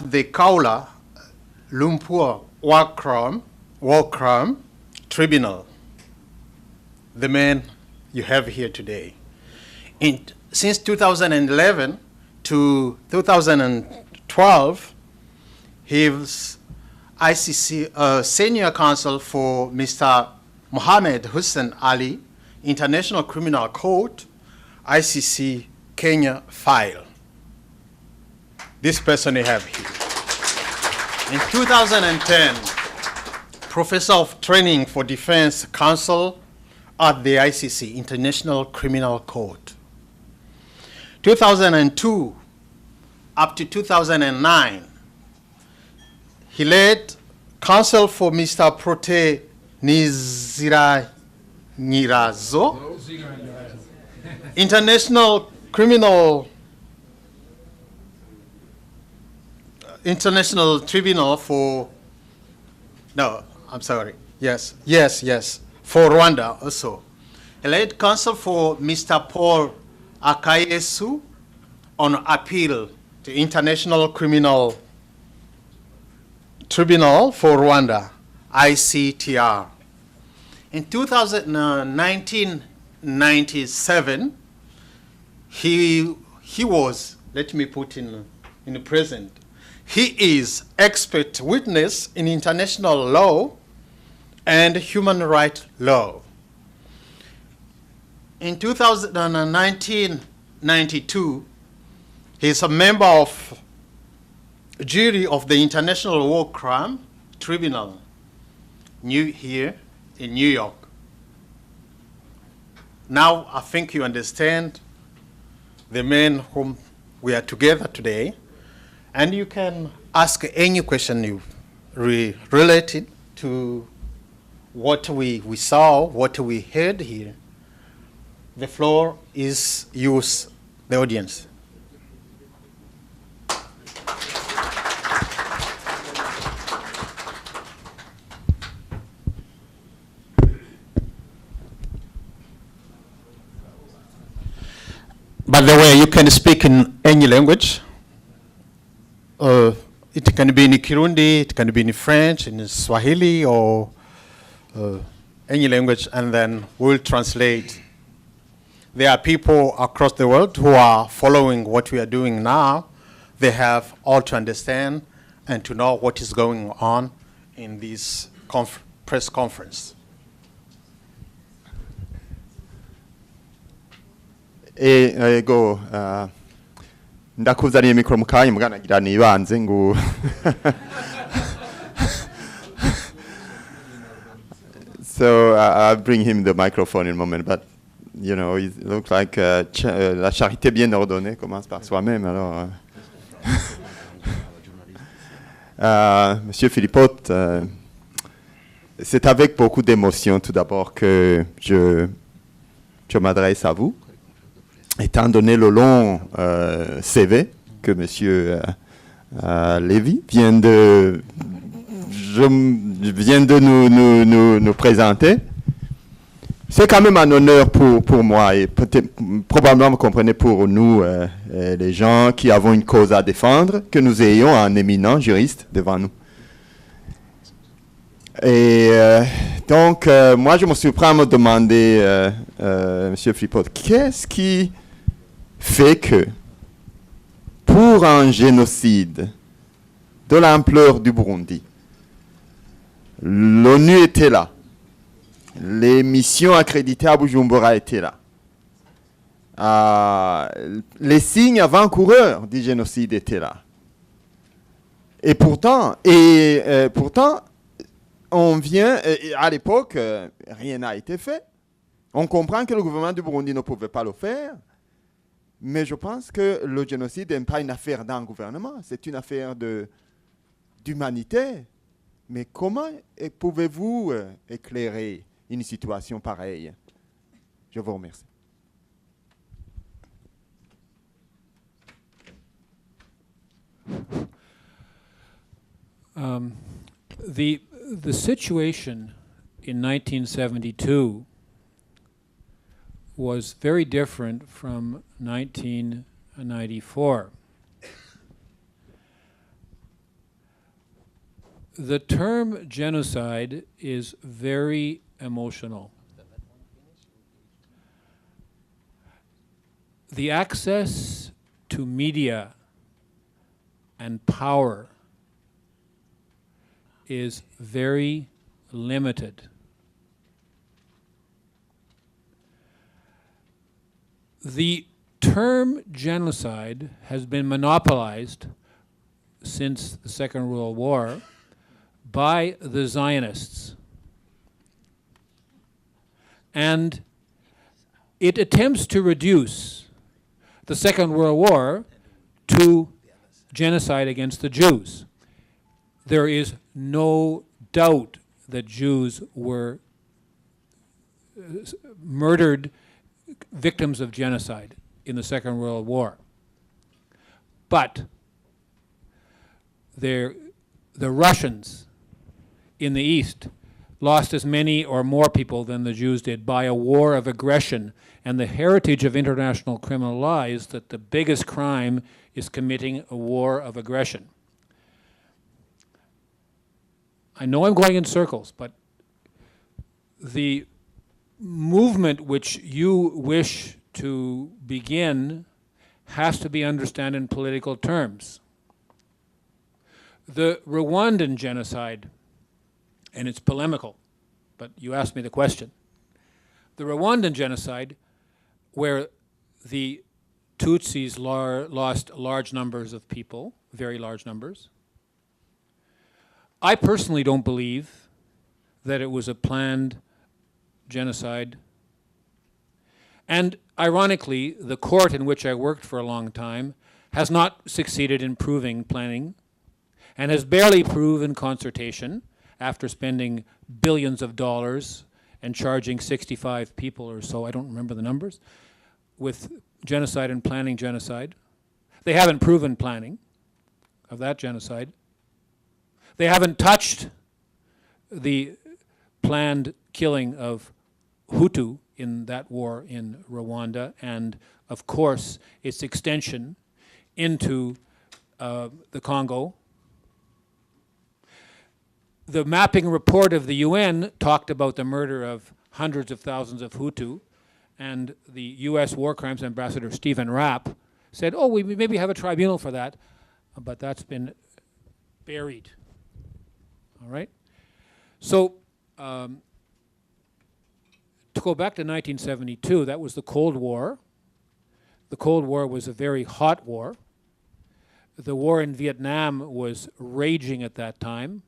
at the Kuala Lumpur War Crime Tribunal, the man you have here today. Since 2011 to 2012, he was ICC senior counsel for Mr. Mohammed Hussein Ali, International Criminal Court, ICC Kenya file. This person you have here. In 2010, professor of training for defense counsel at the ICC, International Criminal Court. 2002 up to 2009, he led counsel for Mr. Prote Nzeyimana, International Tribunal for, no, I'm sorry, yes, for Rwanda also. He led counsel for Mr. Paul Akayesu on appeal to International Criminal Tribunal for Rwanda, ICTR. In 1997, he was, let me put in the present, he is expert witness in international law and human rights law. In 1992, he is a member of jury of the International War Crime Tribunal here in New York. Now I think you understand the men whom we are together today, and you can ask any question you related to what we saw, what we heard here. The floor is yours, the audience. By the way, you can speak in any language. It can be in Kirundi, it can be in French, in Swahili, or any language, and then we'll translate. There are people across the world who are following what we are doing now. They have all to understand and to know what is going on in this press conference. Ego ndakuzaniye mikoro mukanya muganagira nibanze ngo So I'll bring him the microphone in a moment, but you know, it looks like la charité bien ordonnée commence par soi-même. Alors, Monsieur Philpot, c'est avec beaucoup d'émotion tout d'abord que je m'adresse à vous. Étant donné le long CV que Monsieur Levi vient de nous présenter, c'est quand même un honneur pour moi et probablement, vous comprenez, pour nous, les gens qui avons une cause à défendre, que nous ayons un éminent juriste devant nous. Et donc, moi, je me suis pris à me demander, Monsieur Philpot, qu'est-ce qui fait que, pour un génocide de l'ampleur du Burundi, l'ONU était là, les missions accréditées à Bujumbura étaient là, les signes avant-coureurs du génocide étaient là. Et pourtant, on vient, à l'époque, rien n'a été fait. On comprend que le gouvernement du Burundi ne pouvait pas le faire, mais je pense que le génocide n'est pas une affaire d'un gouvernement, c'est une affaire d'humanité. Mais comment pouvez-vous éclairer une situation pareille? Je vous remercie. The situation in 1972 was very different from 1994. The term genocide is very emotional. The access to media and power is very limited. The term genocide has been monopolized since the Second World War by the Zionists. And it attempts to reduce the Second World War to genocide against the Jews. There is no doubt that Jews were murdered victims of genocide in the Second World War. But the Russians in the East lost as many or more people than the Jews did by a war of aggression. And the heritage of international criminal law is that the biggest crime is committing a war of aggression. I know I'm going in circles, but the movement which you wish to begin has to be understood in political terms. The Rwandan genocide, and it's polemical, but you asked me the question. The Rwandan genocide, where the Tutsis lost large numbers of people, very large numbers. I personally don't believe that it was a planned genocide. And ironically, the court in which I worked for a long time has not succeeded in proving planning and has barely proven concertation after spending billions of dollars and charging 65 people or so, I don't remember the numbers, with genocide and planning genocide. They haven't proven planning of that genocide. They haven't touched the planned killing of Hutu in that war in Rwanda, and of course its extension into the Congo. The mapping report of the UN talked about the murder of hundreds of thousands of Hutu, and the US War Crimes Ambassador Stephen Rapp said, oh, we maybe have a tribunal for that, but that's been buried. All right? So, to go back to 1972, that was the Cold War. The Cold War was a very hot war. The war in Vietnam was raging at that time.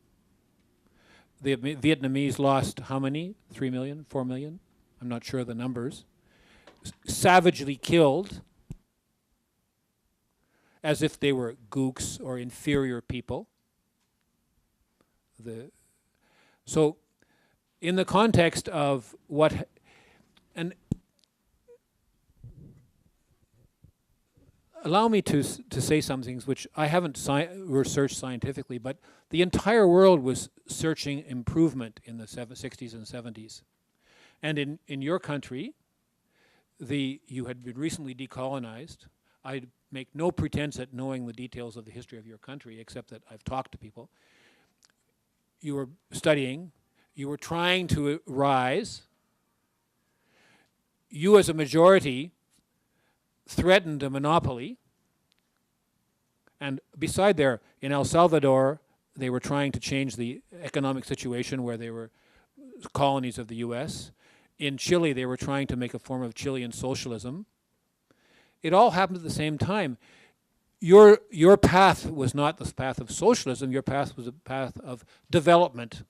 The Vietnamese lost how many? 3 million, 4 million? I'm not sure of the numbers. Savagely killed as if they were gooks or inferior people. So in the context of what, and allow me to say some things which I haven't researched scientifically, but the entire world was searching improvement in the 60s and 70s. And in your country, you had been recently decolonized. I make no pretense at knowing the details of the history of your country, except that I've talked to people. You were studying, you were trying to rise. You as a majority threatened a monopoly. And beside there, in El Salvador, they were trying to change the economic situation where they were colonies of the US. In Chile, they were trying to make a form of Chilean socialism. It all happened at the same time. Your path was not the path of socialism. Your path was a path of development,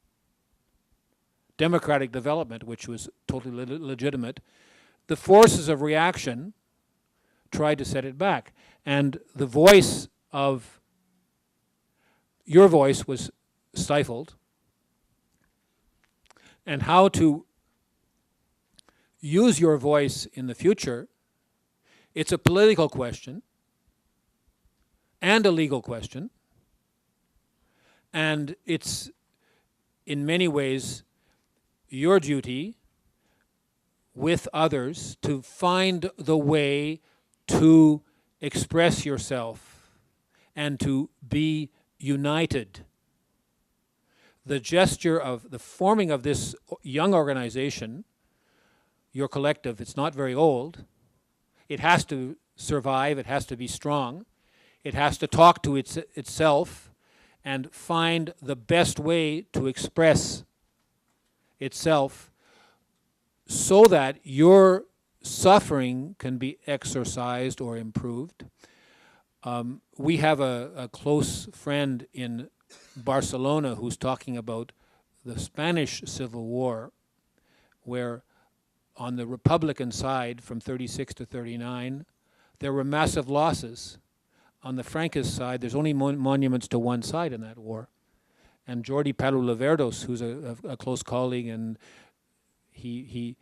democratic development, which was totally legitimate. The forces of reaction tried to set it back. And the voice of, your voice was stifled. And how to use your voice in the future, it's a political question and a legal question. And it's, in many ways, your duty with others to find the way to express yourself and to be united. the gesture of the forming of this young organization, your collective, it's not very old. It has to survive, it has to be strong. It has to talk to itself and find the best way to express itself so that your suffering can be exorcised or improved. We have a close friend in Barcelona who's talking about the Spanish Civil War, where on the Republican side from 36 to 39, there were massive losses. On the Franquist side, there's only monuments to one side in that war. And Jordi Palo-Laverdos, who's a close colleague, and he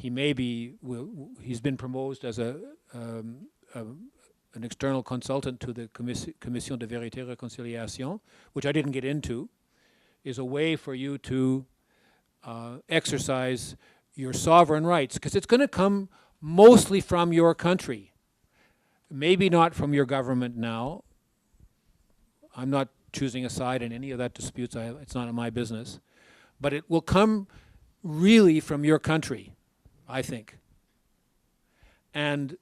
may be, he's been promoted as an external consultant to the Commission de Vérité et Réconciliation, which I didn't get into, is a way for you to exercise your sovereign rights, because it's going to come mostly from your country. Maybe not from your government now. I'm not choosing a side in any of that disputes. It's not my business. But it will come really from your country, I think. And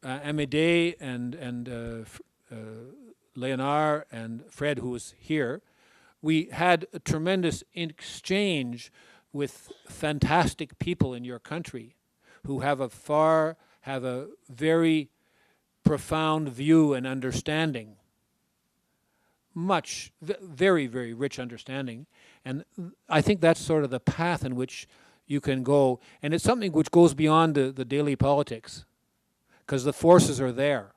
Amedee and Leonard and Fred, who was here, we had a tremendous exchange with fantastic people in your country who have a very profound view and understanding, very, very rich understanding. And I think that's sort of the path in which you can go. And it's something which goes beyond the daily politics, because the forces are there.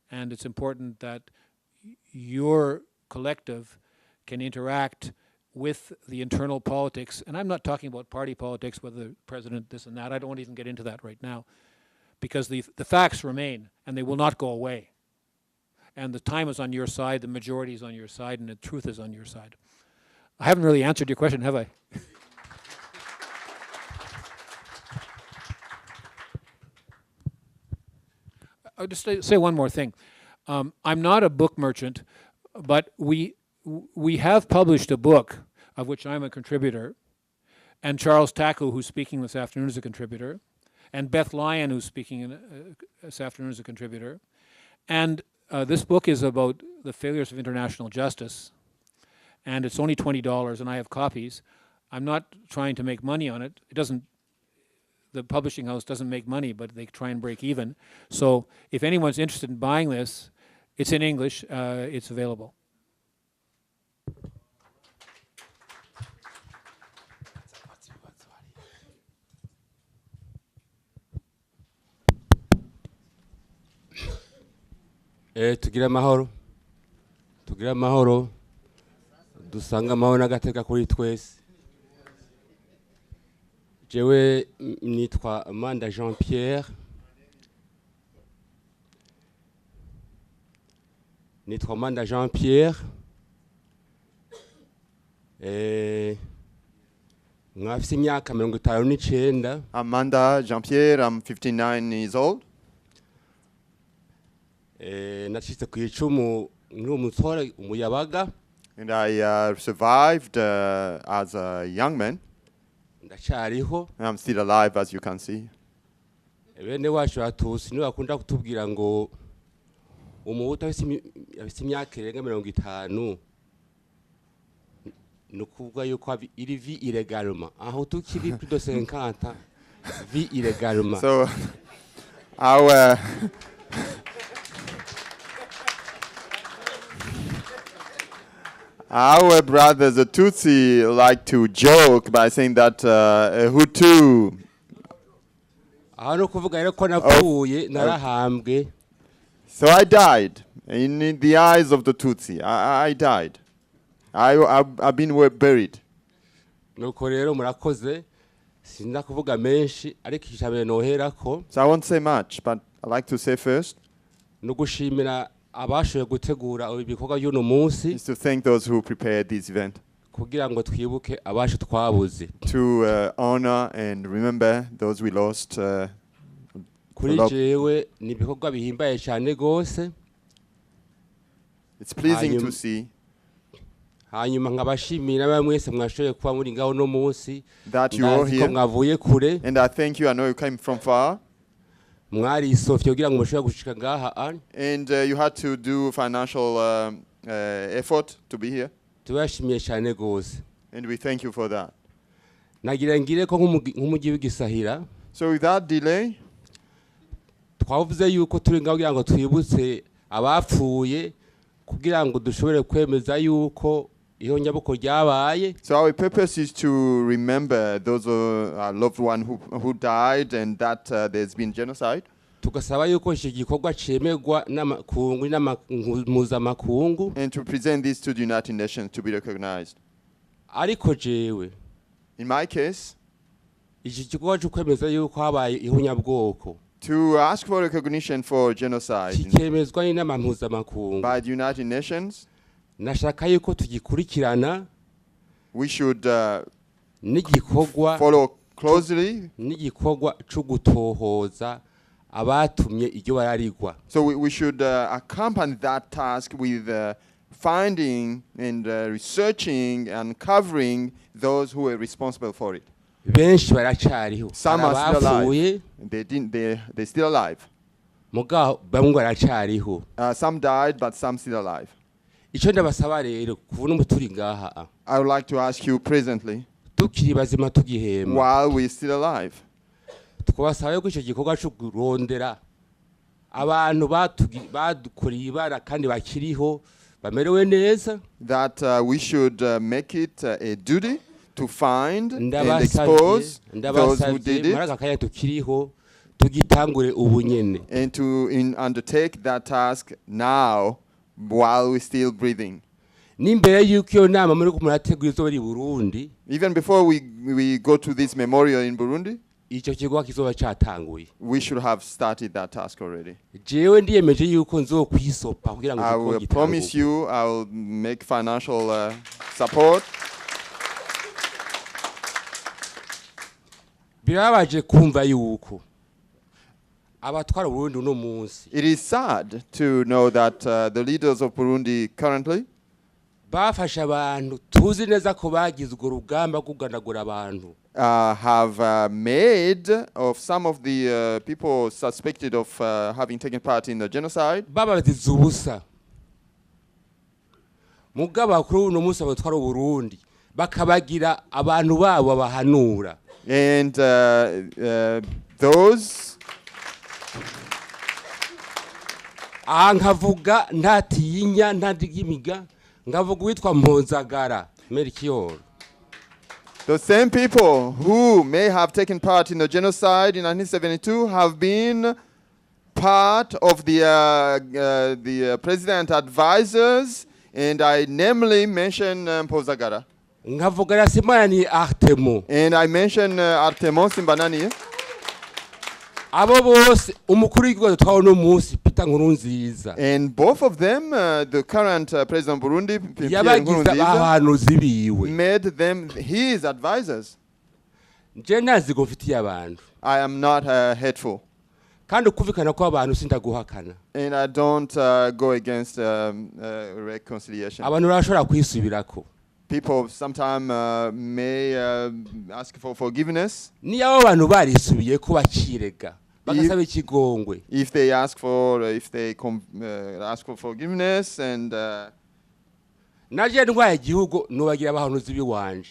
And it's important that your collective can interact with the internal politics. And I'm not talking about party politics, whether the president, this and that. I don't want to even get into that right now, because the facts remain, and they will not go away. And the time is on your side, the majority is on your side, and the truth is on your side. I haven't really answered your question, have I? I'll just say one more thing. I'm not a book merchant, but we have published a book of which I'm a contributor, and Charles Taku, who's speaking this afternoon, is a contributor, and Beth Lyon, who's speaking this afternoon, is a contributor. And this book is about the failures of international justice, and it's only $20, and I have copies. I'm not trying to make money on it. The publishing house doesn't make money, but they try and break even. So if anyone's interested in buying this, it's in English, it's available. Tugire amahoro dusanga amahoro n'agateka kuri twese. Jewe nitwa Manda Jean Pierre, mwafise imyaka 59. Amanda Jean Pierre, I'm 59 years old. Nacitse ku icumu n'umutsore umuyabaga, and I survived as a young man. Ndacariho. I'm still alive, as you can see. Bene wacu Hutus niwe akunda kutubwira ngo umuhutu afise imyaka irenga 50 nukuvuga yuko iri vie illégalement. Un Hutu qui vit plus de 50 ans vit illégalement. So our brothers, the Tutsi, like to joke by saying that a Hutu. So I died in the eyes of the Tutsi. I died. I've been buried. So I won't say much, but I like to say first is to thank those who prepared this event, to honor and remember those we lost. It's pleasing to see. hanyuma nkabashimira bamwese mwashoboye kuba muri ngaho no munsi that you are here. mwavuye kure And I thank you. I know you came from far. mwari isofye kugira ngo mushobore gushika ngaha And you had to do financial effort to be here. tubashimiye cyane gose And we thank you for that. nagira ngire ko nk'umugi w'igisahira. So without delay, twavuze yuko turi ngaho kugira ngo twibutse abapfuye kugira ngo dushobore kwemeza yuko iyo nyaboko ryabaye. so our purpose is to remember those loved one who died and that there's been genocide. tugasaba yuko iki gikorwa cemegwa n'amakungu mpuzamakungu. And to present this to the United Nations to be recognized. ariko jewe In my case, iki gikorwa cyo kwemeza yuko habaye ihunyabwoko to ask for recognition for genocide kikemezwa n'inama mpuzamakungu by the United Nations, nashaka yuko tugikurikirana we should n'igikorwa follow closely. n'igikorwa cyo gutohoza abatumye iryo bararigwa. So we should accompany that task with finding and researching and covering those who were responsible for it. benshi baracariho. Some are still abapfuye alive. They're still alive. mugabo bamwe baracariho. Some died, but some still alive. icyo ndabasaba rero kuva no turi ngaha I would like to ask you presently, tukiri bazima tugihema, while we're still alive, twabasaba yuko icyo gikorwa cyo kurondera abantu badukoreye ibara kandi bakiriho bamerewe neza, that we should make it a duty to find and ndabasabye expose those who did muri it, aka kanya tukiriho tugitangure ubu nyene. and to undertake that task now while we're still breathing. N'imbere yuko iyo nama muri kumurategura izo bari Burundi, Even before we go to this memorial in Burundi, icyo kigo kizoba cyatanguye. we should have started that task already. Jewe ndiyemeje yuko nzokwisopa kugira ngo I will promise you I will make financial support. Birabaje kumva yuko abatwara Burundi uno munsi It is sad to know that the leaders of Burundi currently bafasha abantu tuzi neza ko bagize urwo rugamba kuganagura abantu have made of some of the people suspected of having taken part in the genocide. babaziza ubusa. Mugabo bakuru uno munsi abatwara Burundi bakabagira abantu babo bahanura. And those nkavuga ntatiyinya ntadigimiga ngavuga witwa Mpozagara Melchior. the same people who may have taken part in the genocide in 1972 have been part of the president advisors, and I namely mention Mpozagara. Ngavuga Rasimani Artemo. And I mention Artemon Simbanani. Abo bose umukuru w'igihugu twaho no munsi Peter Nkurunziza. And both of them, the current president of Burundi, Pierre Yabagize abahanuzi biwe. made them his advisors. Je nazi go mfitiye abantu. I am not hateful. Kandi ukuvikana ko abantu sindaguhakana. And I don't go against reconciliation. Abantu barashobora kwisubirako. People sometimes may ask for forgiveness. Niyo abantu barisubiye ko bakirega. Bagasaba ikigongwe. If they ask for ask for forgiveness and Naje ndwaye igihugu nubagira abahanuzi biwanje.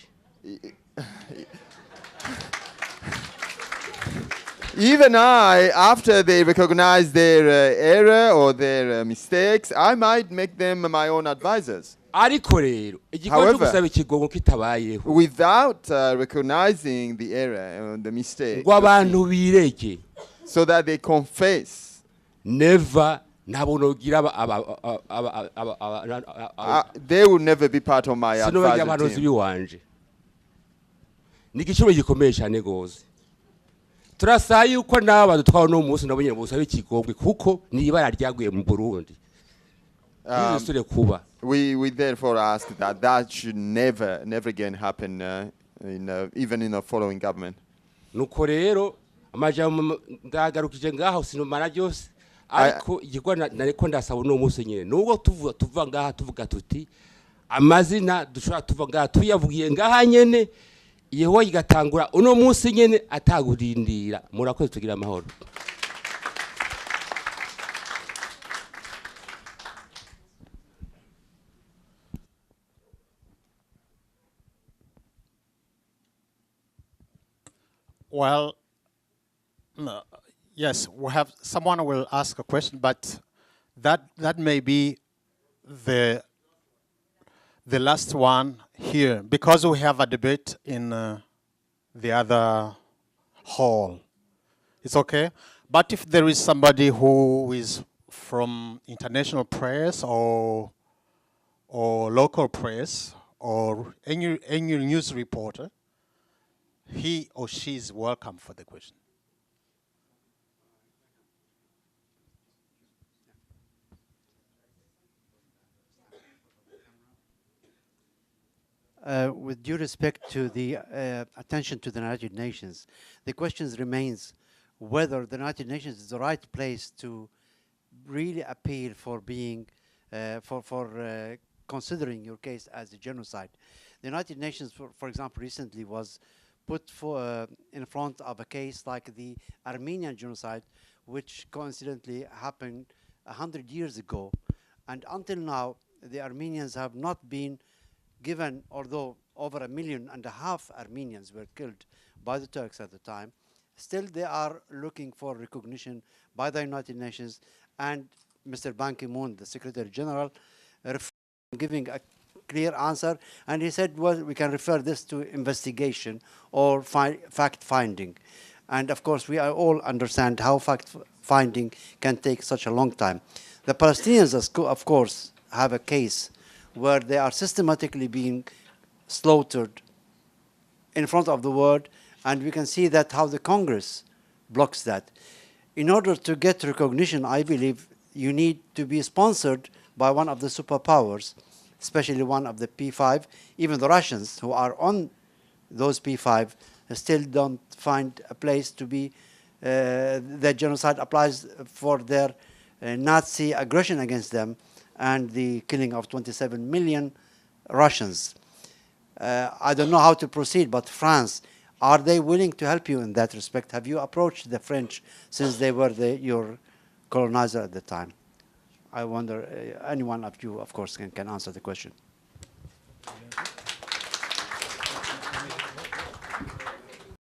even I, after they recognize their error or their mistakes, I might make them my own advisors. Ariko rero igikorwa cyo gusaba ikigongo kitabayeho. Without recognizing the error and the mistake, Ngo abantu bireke. so that they confess. Never nabonogira They will never be part of my advisory abahanuzi team. biwanje. Nigiciro gikomeye cyane gose. Turasaba yuko nabo badutwaho no munsi nabo nyine busaba ikigongwe kuko ni ibara ryaguye mu Burundi. Bizosure kuba. We therefore ask that should never again happen even in the following government. Nuko rero amajambo ndagarukije ngaho sinumara byose ariko igikora nariko ndasaba no munsi nyine nubwo tuva ngaha tuvuga tuti amazina dushobora tuvuga tuyavugiye ngaha nyene yeho igatangura uno munsi nyene atagurindira. Murakoze, tugira amahoro. Well, no, yes, we have someone will ask a question, but that may be the last one here, because we have a debate in the other hall. It's okay, but if there is somebody who is from international press or local press or any news reporter, he or she is welcome for the question. With due respect to the attention to the United Nations, the question remains whether the United Nations is the right place to really appeal for being, for considering your case as a genocide. The United Nations, for example, recently was put in front of a case like the Armenian genocide, which coincidentally happened 100 years ago. And until now, the Armenians have not been given, although over 1.5 million Armenians were killed by the Turks at the time, still they are looking for recognition by the United Nations. And Mr. Ban Ki-moon, the Secretary General, giving a clear answer, and he said, well, we can refer this to investigation or fact-finding. And of course, we all understand how fact-finding can take such a long time. The Palestinians, of course, have a case where they are systematically being slaughtered in front of the world, and we can see that how the Congress blocks that. In order to get recognition, I believe you need to be sponsored by one of the superpowers, especially one of the P5. Even the Russians, who are on those P5, still don't find a place to be. The genocide applies for their Nazi aggression against them and the killing of 27 million Russians. I don't know how to proceed, but France, are they willing to help you in that respect? Have you approached the French since they were your colonizer at the time? I wonder, any one of you, of course, can answer the question.